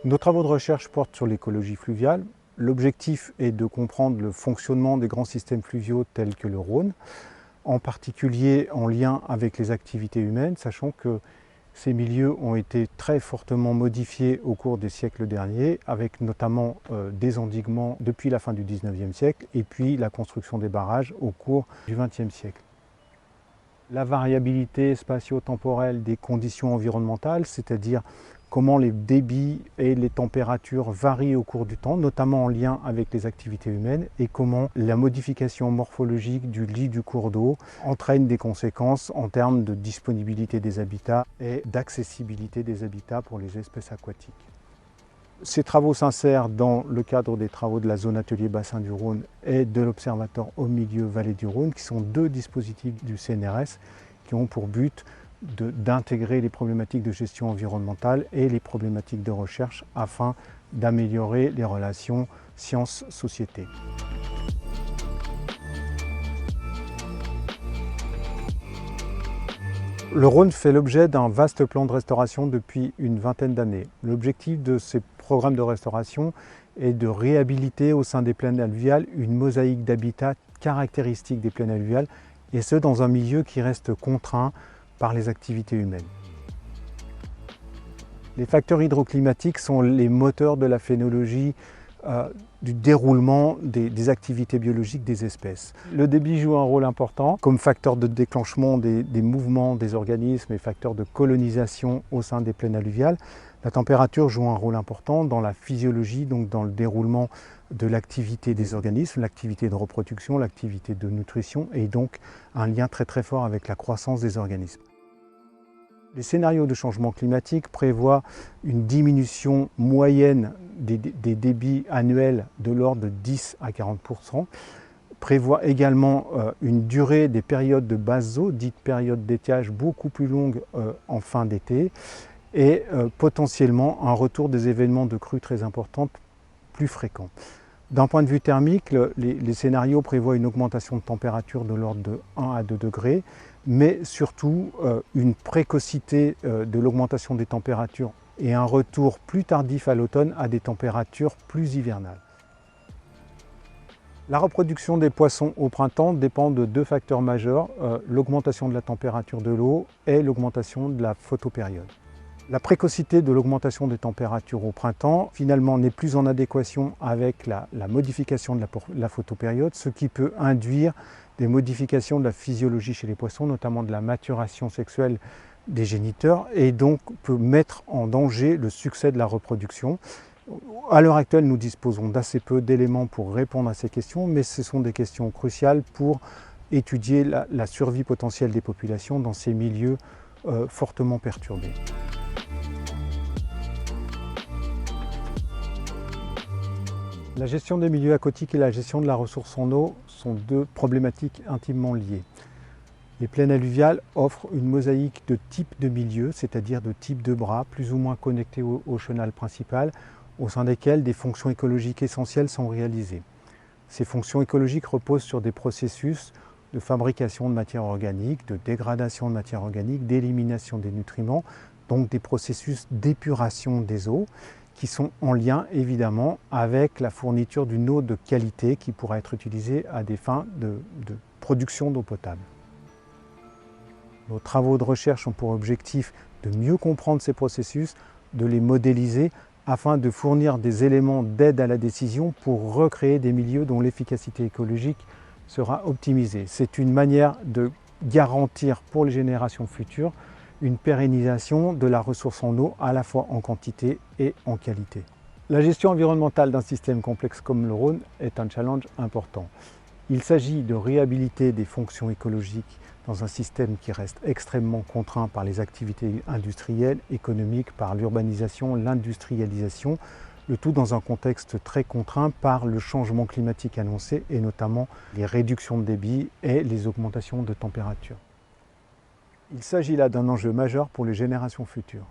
Nos travaux de recherche portent sur l'écologie fluviale. L'objectif est de comprendre le fonctionnement des grands systèmes fluviaux tels que le Rhône, en particulier en lien avec les activités humaines, sachant que ces milieux ont été très fortement modifiés au cours des siècles derniers, avec notamment des endiguements depuis la fin du XIXe siècle et puis la construction des barrages au cours du XXe siècle. La variabilité spatio-temporelle des conditions environnementales, c'est-à-dire comment les débits et les températures varient au cours du temps, notamment en lien avec les activités humaines, et comment la modification morphologique du lit du cours d'eau entraîne des conséquences en termes de disponibilité des habitats et d'accessibilité des habitats pour les espèces aquatiques. Ces travaux s'insèrent dans le cadre des travaux de la zone atelier bassin du Rhône et de l'Observatoire Haut Milieu Vallée du Rhône, qui sont deux dispositifs du CNRS qui ont pour but d'intégrer les problématiques de gestion environnementale et les problématiques de recherche afin d'améliorer les relations sciences-société. Le Rhône fait l'objet d'un vaste plan de restauration depuis une vingtaine d'années. L'objectif de ces programmes de restauration est de réhabiliter au sein des plaines alluviales une mosaïque d'habitats caractéristiques des plaines alluviales, et ce dans un milieu qui reste contraint par les activités humaines. Les facteurs hydroclimatiques sont les moteurs de la phénologie du déroulement des activités biologiques des espèces. Le débit joue un rôle important comme facteur de déclenchement des mouvements des organismes et facteur de colonisation au sein des plaines alluviales. La température joue un rôle important dans la physiologie, donc dans le déroulement de l'activité des organismes, l'activité de reproduction, l'activité de nutrition, et donc un lien très fort avec la croissance des organismes. Les scénarios de changement climatique prévoient une diminution moyenne des débits annuels de l'ordre de 10 à 40%, prévoient également une durée des périodes de basse eau, dites périodes d'étiage, beaucoup plus longues en fin d'été, et potentiellement un retour des événements de crues très importantes plus fréquents. D'un point de vue thermique, les scénarios prévoient une augmentation de température de l'ordre de 1 à 2 degrés, mais surtout une précocité de l'augmentation des températures et un retour plus tardif à l'automne à des températures plus hivernales. La reproduction des poissons au printemps dépend de deux facteurs majeurs, l'augmentation de la température de l'eau et l'augmentation de la photopériode. La précocité de l'augmentation des températures au printemps, finalement, n'est plus en adéquation avec la modification de la photopériode, ce qui peut induire des modifications de la physiologie chez les poissons, notamment de la maturation sexuelle des géniteurs, et donc peut mettre en danger le succès de la reproduction. À l'heure actuelle, nous disposons d'assez peu d'éléments pour répondre à ces questions, mais ce sont des questions cruciales pour étudier la survie potentielle des populations dans ces milieux fortement perturbés. La gestion des milieux aquatiques et la gestion de la ressource en eau sont deux problématiques intimement liées. Les plaines alluviales offrent une mosaïque de types de milieux, c'est-à-dire de types de bras plus ou moins connectés au chenal principal, au sein desquels des fonctions écologiques essentielles sont réalisées. Ces fonctions écologiques reposent sur des processus de fabrication de matières organiques, de dégradation de matières organiques, d'élimination des nutriments, donc des processus d'épuration des eaux, qui sont en lien évidemment avec la fourniture d'une eau de qualité qui pourra être utilisée à des fins de production d'eau potable. Nos travaux de recherche ont pour objectif de mieux comprendre ces processus, de les modéliser afin de fournir des éléments d'aide à la décision pour recréer des milieux dont l'efficacité écologique sera optimisée. C'est une manière de garantir pour les générations futures une pérennisation de la ressource en eau à la fois en quantité et en qualité. La gestion environnementale d'un système complexe comme le Rhône est un challenge important. Il s'agit de réhabiliter des fonctions écologiques dans un système qui reste extrêmement contraint par les activités industrielles, économiques, par l'urbanisation, l'industrialisation, le tout dans un contexte très contraint par le changement climatique annoncé et notamment les réductions de débit et les augmentations de température. Il s'agit là d'un enjeu majeur pour les générations futures.